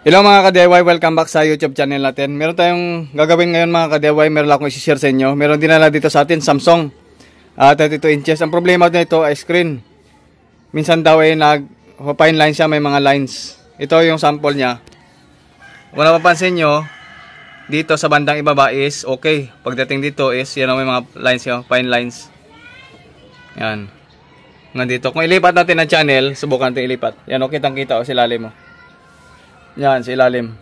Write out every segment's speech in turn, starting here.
Hello mga ka-DIY, welcome back sa YouTube channel natin. Meron tayong gagawin ngayon mga ka-DIY, meron lang akong i-share sa inyo. Meron dinala dito sa atin, Samsung 32 inches. Ang problema nito ay screen. Minsan daw ay nag-fine line siya, may mga lines. Ito yung sample niya. Kung napapansin nyo, dito sa bandang ibaba is okay. Pagdating dito is, yan may mga lines yun, fine lines. Yan. Nandito. Kung ilipat natin ang channel, subukan natin ilipat. Yan, okay, kitang-kita o silalim mo. Yan, sa ilalim.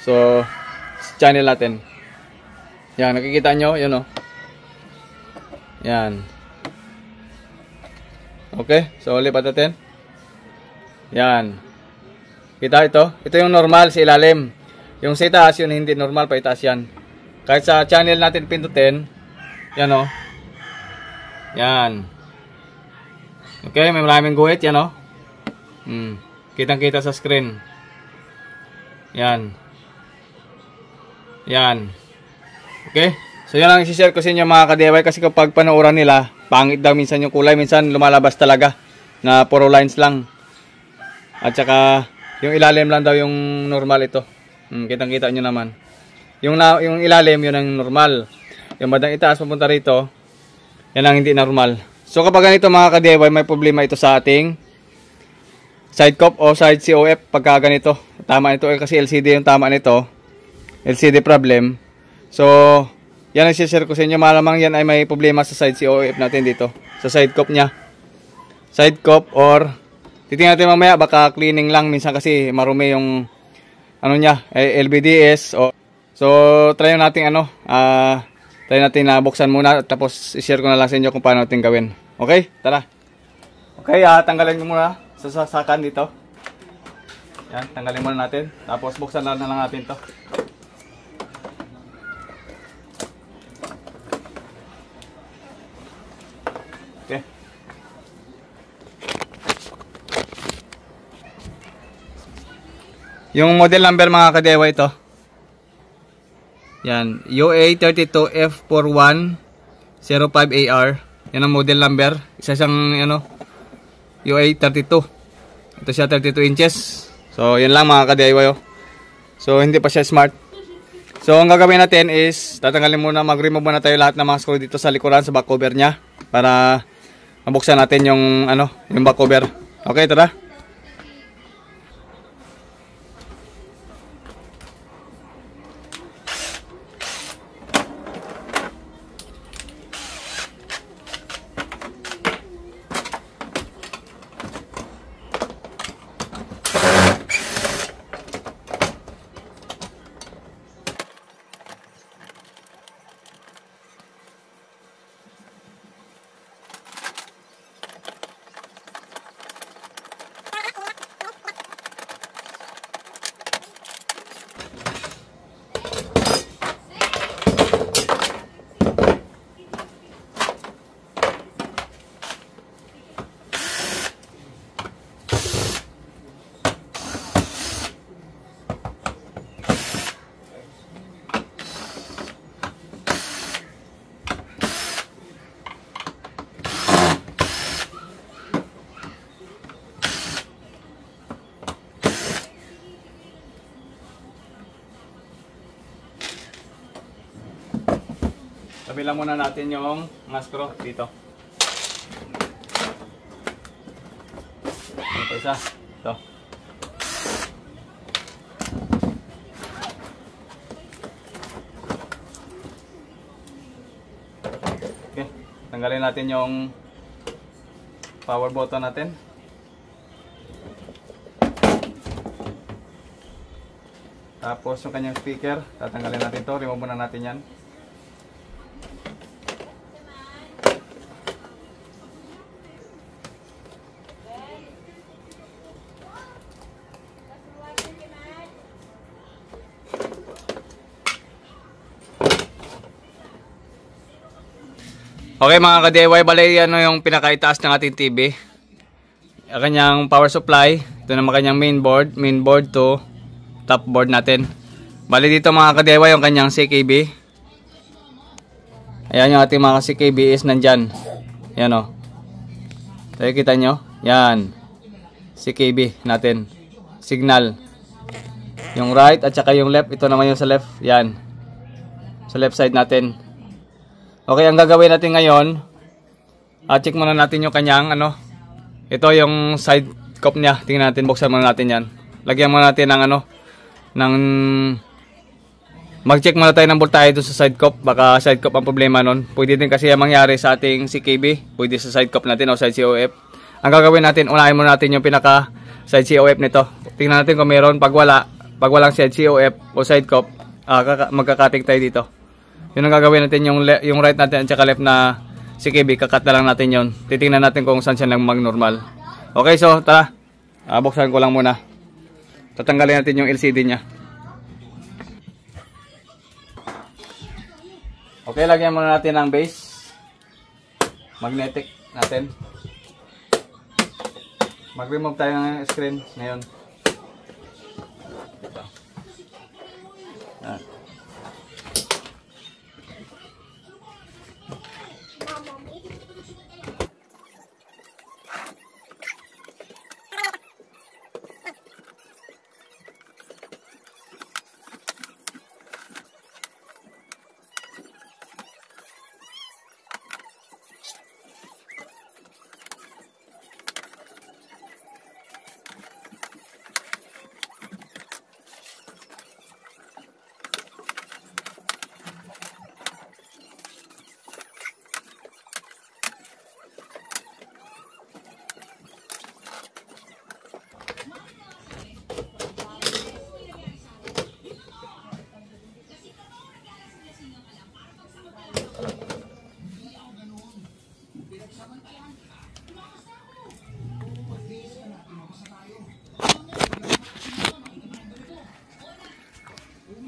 So, channel natin. Yan, nakikita nyo? Yan o. Yan. Okay, so lipat natin. Yan. Kita ito? Ito yung normal sa ilalim. Yung sa itaas, yun hindi normal, pa itaas yan. Kahit sa channel natin pindutin, yan o. Yan. Okay, may maraming guhit, yan o. Kitang-kita sa screen. Yan. Yan. Okay? So, yan ang isi-share ko sa inyo mga ka-DIY kasi kapag panooran nila, pangit daw minsan yung kulay. Minsan lumalabas talaga na puro lines lang. At saka, yung ilalim lang daw yung normal ito. Kitang-kita nyo naman. Yung ilalim, yun ang normal. Yung bandang itaas papunta rito, yan ang hindi normal. So, kapag ganito mga ka-DIY, may problema ito sa ating side cop o side COF pagka ganito. Tama ito kasi LCD yung tama nito. LCD problem. So, yan ang share ko sa inyo. Malamang yan ay may problema sa side COF natin dito. Sa side cop niya. Side cop or titingnan natin mamaya baka cleaning lang. Minsan kasi marumi yung ano niya, LBDS. So, try natin try natin na buksan muna tapos i-share ko na lang sa inyo kung paano natin gawin. Okay? Tara. Okay, tanggalin ko muna sa sasakan dito. Yan, tanggalin muna natin. Tapos buksan na lang natin to. Okay. Yung model number mga ka-DIY ito. Yan, UA32F4105AR. Yan ang model number. Isa siyang UA32. Ito siya 32 inches. So, yan lang mga ka-DIY. So, hindi pa siya smart. So, ang gagawin natin is tatanggalin muna, mag-remove muna tayo lahat ng mga screw dito sa likuran, sa back cover niya para mabuksan natin yung yung back cover. Okay, tara. Tabi lang muna natin yung mga screw dito. Ito isa. Ito. Okay. Tanggalin natin yung power button natin. Tapos yung kanyang speaker. Tatanggalin natin ito. Remove muna natin yan. Okay mga ka-DIY, balay yung pinakaitaas ng ating TV. Ang kanyang power supply. Ito naman kanyang main board to top board natin. Bali dito mga ka-DIY yung kanyang CKB. Ayan yung ating mga CKB is nandyan. Yan o. Tayo kita nyo. Yan. CKB natin. signal. Yung right at saka yung left. Ito naman yung sa left. Yan. Sa left side natin. Okay, ang gagawin natin ngayon, check muna natin yung kanyang ano. Ito yung side cup niya. Tingnan natin, buksan muna natin yan. Lagyan muna natin ng ano, ng mag-check muna tayo ng voltahe doon sa side cup. Baka side cup ang problema nun. Pwede din kasi yung mangyari sa ating CKB. Pwede sa side cup natin o side COF. Ang gagawin natin, unahin muna natin yung pinaka side COF nito. Tingnan natin kung meron. Pag walang side COF o side cup, magkakating tayo dito. Yun ang gagawin natin, yung right natin at saka left na CKB, kakat na lang natin yun. Titingnan natin kung saan siya lang mag-normal. Okay, so tara. Buksan ko lang muna. Tatanggalin natin yung LCD niya. Okay, lagyan muna natin ng base. Magnetic natin. Mag-remove tayo ng screen ngayon. Ito.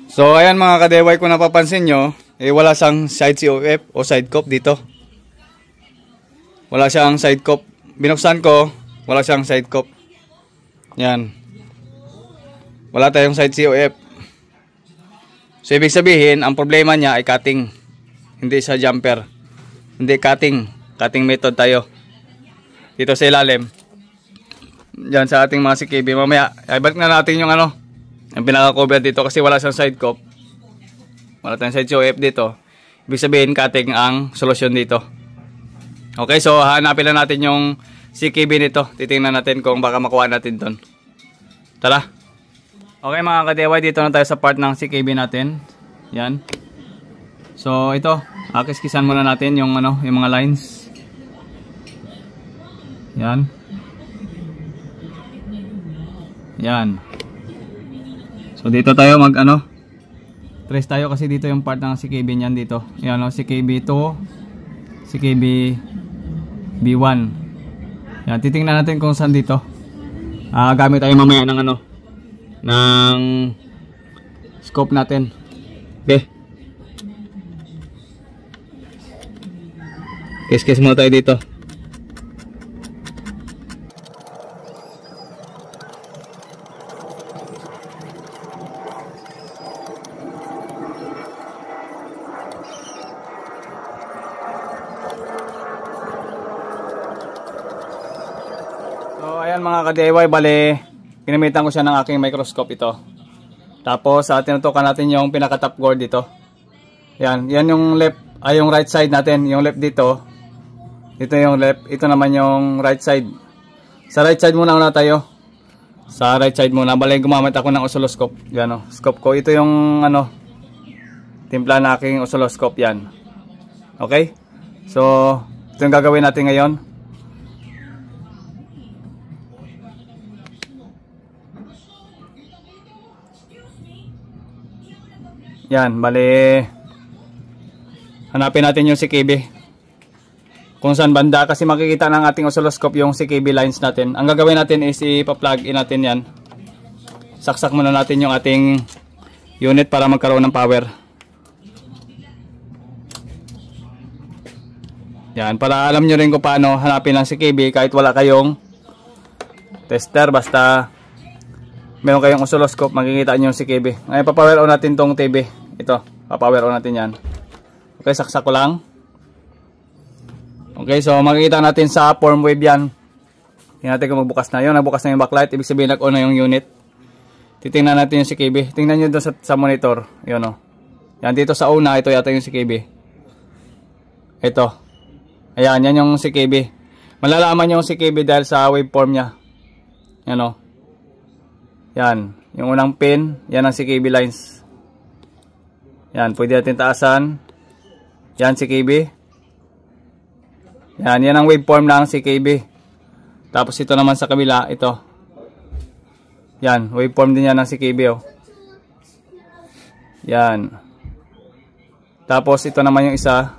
So ayan mga kadeway, kung napapansin nyo, wala siyang side COF o side cup dito. Wala siyang side cup. Binuksan ko, wala siyang side cup. Yan. Wala tayong side COF. So ibig sabihin, ang problema niya ay cutting. Hindi sa jumper. Hindi cutting. Cutting method tayo. Dito sa ilalim. Diyan sa ating mga CKB. Mamaya, ibalik na natin yung ano, ang pinaka-cover dito kasi wala siyang side cup. Wala tayong side COF dito. Ibig sabihin, cutting ang solusyon dito. Okay, so hanapin na natin yung CKB nito. Titingnan natin kung baka makuha natin doon. Tara. Okay mga ka-DIY, dito na tayo sa part ng CKB natin. Yan. So ito, kiskisan muna natin yung ano, yung mga lines. Yan. Yan. So dito tayo trace tayo kasi dito yung part ng CKB niyan dito. Yan o, CKB 2, CKB B1. Yan, titingnan natin kung saan dito. Gamit tayo mamaya ng ng scope natin. Okay. Kiss muna tayo dito. So ayan mga ka-DIY, bale ginamitan ko siya ng aking microscope ito. Tapos tinutukan natin yung pinaka top board dito. Yan yung left, yung right side natin, yung left dito. Ito yung left, ito naman yung right side. Sa right side muna tayo. Sa right side muna, bale gumamit ako ng oscilloscope. Yan o, scope ko. Ito yung timpla na aking oscilloscope yan. Okay? So ito yung gagawin natin ngayon. Yan, bali hanapin natin yung CKB kung saan banda, kasi makikita ng ating oscilloscope yung CKB lines natin. Ang gagawin natin is ipa-plug in natin yan. Saksak muna natin yung ating unit para magkaroon ng power. Yan, para alam nyo rin kung paano hanapin ang CKB kahit wala kayong tester, basta meron kayong oscilloscope, makikita nyo yung CKB. Ngayon, pa-power on natin tong TV. Ito, pa-power on natin yan. Okay, saksak ko lang. Okay, so makikita natin sa form wave yan. Tingnan natin kung magbukas na. Yun, nagbukas na yung backlight. Ibig sabihin, nag-on na yung unit. Titingnan natin yung CKB. Tingnan nyo doon sa monitor. Yun o. Yan, dito sa una, ito yata yung CKB. Ito. Ayan, yan yung CKB. Malalaman yung CKB dahil sa waveform niya. Yan o. Yan. Yung unang pin, yan ang CKB lines. Yan, pwede natin taasan. Yan, CKB. Yan, yan ang waveform ng CKB. Tapos ito naman sa kabila, ito. Yan, waveform din yan ng CKB oh. Yan. Tapos ito naman yung isa.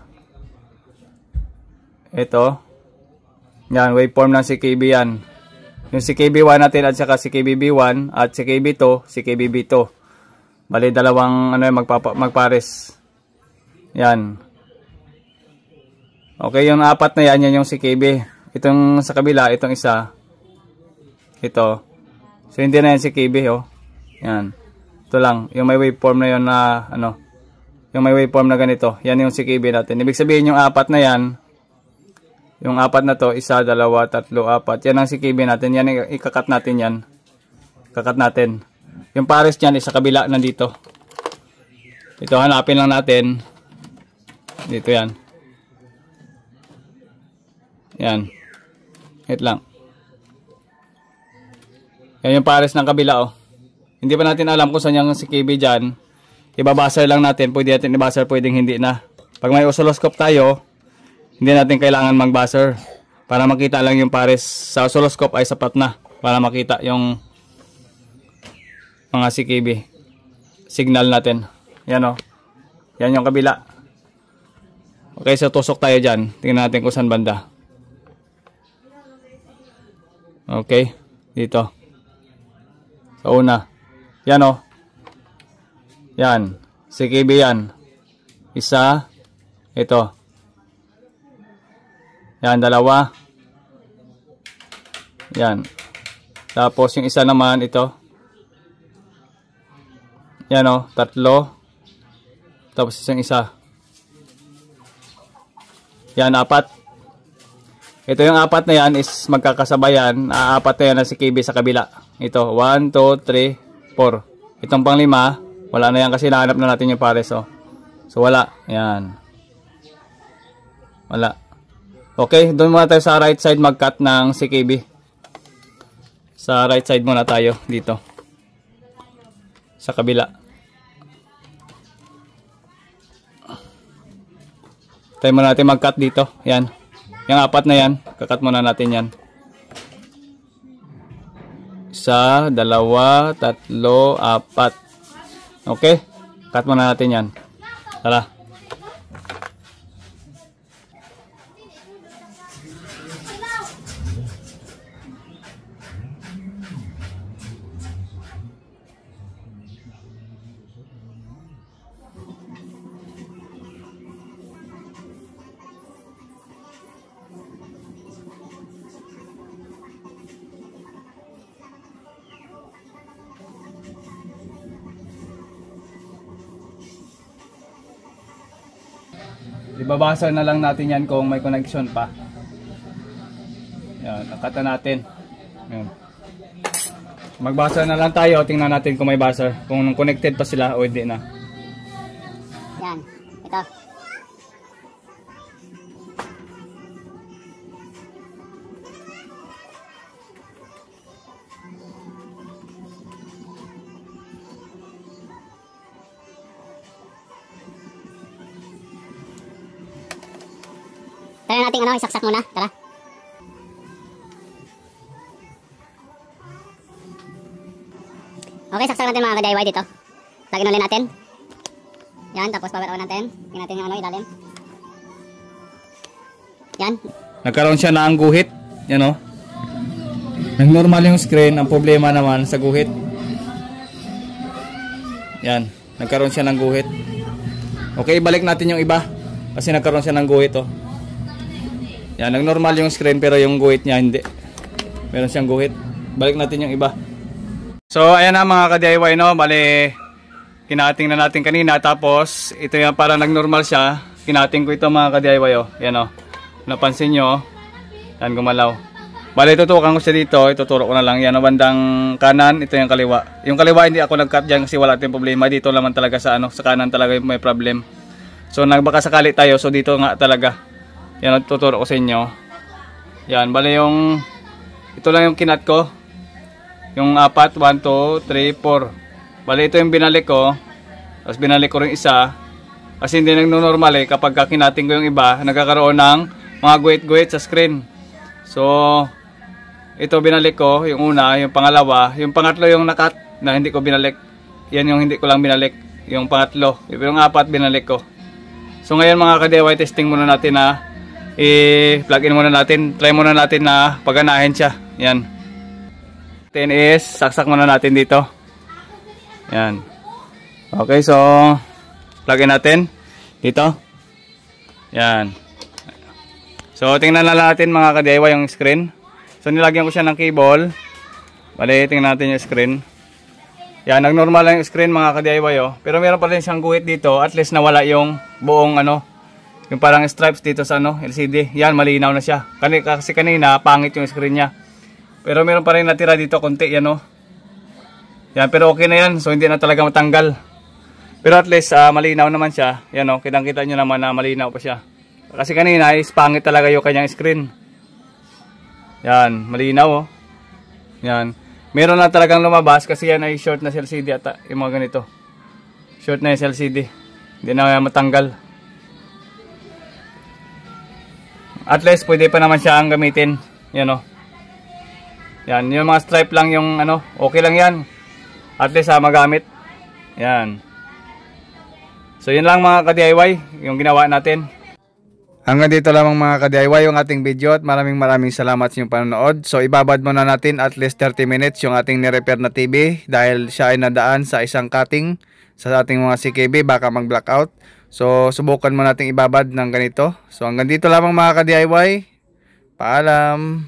Ito. Yan, waveform ng CKB yan. Yung CKB1 natin at saka CKB1 at CKB2, CKB2. Bali dalawang ano magpares. Yan. Okay, yung apat na yan, yan yung CKB. Itong sa kabila, itong isa. Ito. So hindi na yan CKB oh. Yan. Ito lang, yung may waveform na yon na ano. Yung may waveform na ganito. Yan yung CKB natin. Ibig sabihin yung apat na yan. Yung apat na to, isa, dalawa, tatlo, apat. Yan ang CKB natin. Yan ikakat natin yan. Kakat natin. Yung pares niyan isa kabila nandito. Ito hanapin lang natin. Dito yan. Yan. Wait lang. Yan yung pares ng kabila oh. Hindi pa natin alam kung saan yung CKB dyan. Ibabasar lang natin. Pwede natin ibasar, pwedeng hindi na. Pag may oscilloscope tayo, hindi natin kailangan mag-buzzer. Para makita lang yung pares sa oscilloscope ay sapat na. Para makita yung mga CKB. Signal natin. Yan o. Yan yung kabila. Okay, so tusok tayo dyan. Tingnan natin kung saan banda. Okay. Dito. Sa una. Yan o. Yan. CKB yan. Isa. Ito. Yan, dalawa. Yan. Tapos yung isa naman ito. Yan o, tatlo. Tapos isang isa. Yan, apat. Ito yung apat na yan is magkakasabayan. Apat na yan na CKB sa kabila. Ito, 1, 2, 3, 4. Itong pang 5, wala na yan kasi nahanap na natin yung pares oh. So wala. Yan. Wala. Okay, doon muna tayo sa right side mag-cut ng CKB. Sa right side muna tayo dito. Sa kabila. Tayo muna natin mag-cut dito. Yan. Yung apat na yan, kakat muna natin yan. Isa, dalawa, tatlo, apat. Okay? Cut muna natin yan. Tara. Ibabasa na lang natin yan kung may connection pa. Yan, nakata natin. Yan. Magbasa na lang tayo, tingnan natin kung may buzzer. Kung connected pa sila o hindi na. Yan, ito. Tara natin ano, isaksak muna. Tara. Okay, saksak natin mga ka-DIY dito. Lagyan ulit natin. Yan, tapos power on natin. Tingnan natin yung ano, ilalim. Yan. Nagkaroon siya ng guhit. Yan o. Nag-normal yung screen. Ang problema naman sa guhit. Yan. Nagkaroon siya ng guhit. Okay, balik natin yung iba. Kasi nagkaroon siya ng guhit o. Yan, nag-normal yung screen pero yung guhit niya hindi. Meron siyang guhit. Balik natin yung iba. So, ayan na mga ka-DIY no. Bali, kinating na natin kanina. Tapos, ito yan para nag-normal siya. Kinating ko ito mga ka-DIY oh. Yan oh. Napansin nyo. Yan, gumalaw. Bale, tutukan ko siya dito. Ituturo ko na lang. Yan, bandang kanan. Ito yung kaliwa. Yung kaliwa hindi ako nag-cut dyan kasi wala tayong problema. Dito naman talaga sa sa kanan talaga may problem. So, nagbaka sakali tayo. So, dito nga talaga. Yan, tuturo ko sa inyo. Yan, bale ito lang yung kinat ko. Yung 4, 1, 2, 3, 4. Bale, ito yung binalik ko. Tapos binalik ko rin isa. Kasi hindi nagno-normal kapag kinating ko yung iba, nagkakaroon ng mga guhit-guhit sa screen. So, ito binalik ko, yung una, yung pangalawa, yung pangatlo yung nakat na hindi ko binalik. Yan yung hindi ko lang binalik, yung pangatlo. Yung 4 binalik ko. So ngayon mga ka-DIY, testing muna natin na i-plug in muna natin. Try muna natin na paganahin siya. Yan. 10 is, saksak muna natin dito. Yan. Okay, so plug in natin dito. Yan. So tingnan na natin mga ka-DIY yung screen. So nilagyan ko siya ng cable. Bale, tingnan natin yung screen. Yan, nag-normal lang yung screen mga ka-DIY pero meron pa rin siyang guhit dito. At least nawala yung buong yung parang stripes dito sa LCD. Yan, malinaw na siya. Kasi kanina pangit yung screen niya. Pero meron pa rin natira dito konti yan Yan, pero okay na yan. So hindi na talaga matanggal. Pero at least malinaw naman siya. Yan kitang-kita nyo naman na malinaw pa siya. Kasi kanina is pangit talaga yung kanyang screen. Yan, malinaw Yan. Meron na talagang lumabas kasi yan ay short na LCD at yung mga ganito. Short na yung LCD. Hindi na matanggal. At least pwede pa naman siya ang gamitin. Yan Yan, yung mga stripe lang yung okay lang yan. At least magamit. Yan. So yun lang mga ka-DIY, yung ginawa natin. Hanggang dito lamang mga ka-DIY yung ating video at maraming salamat sa inyong panonood. So ibabad muna natin at least 30 minutes yung ating nirepair na TV dahil siya ay nadaan sa isang cutting sa ating mga CKB, baka mag-blackout. So subukan mo nating ibabad ng ganito. So hanggang dito lamang mga ka-DIY. Paalam!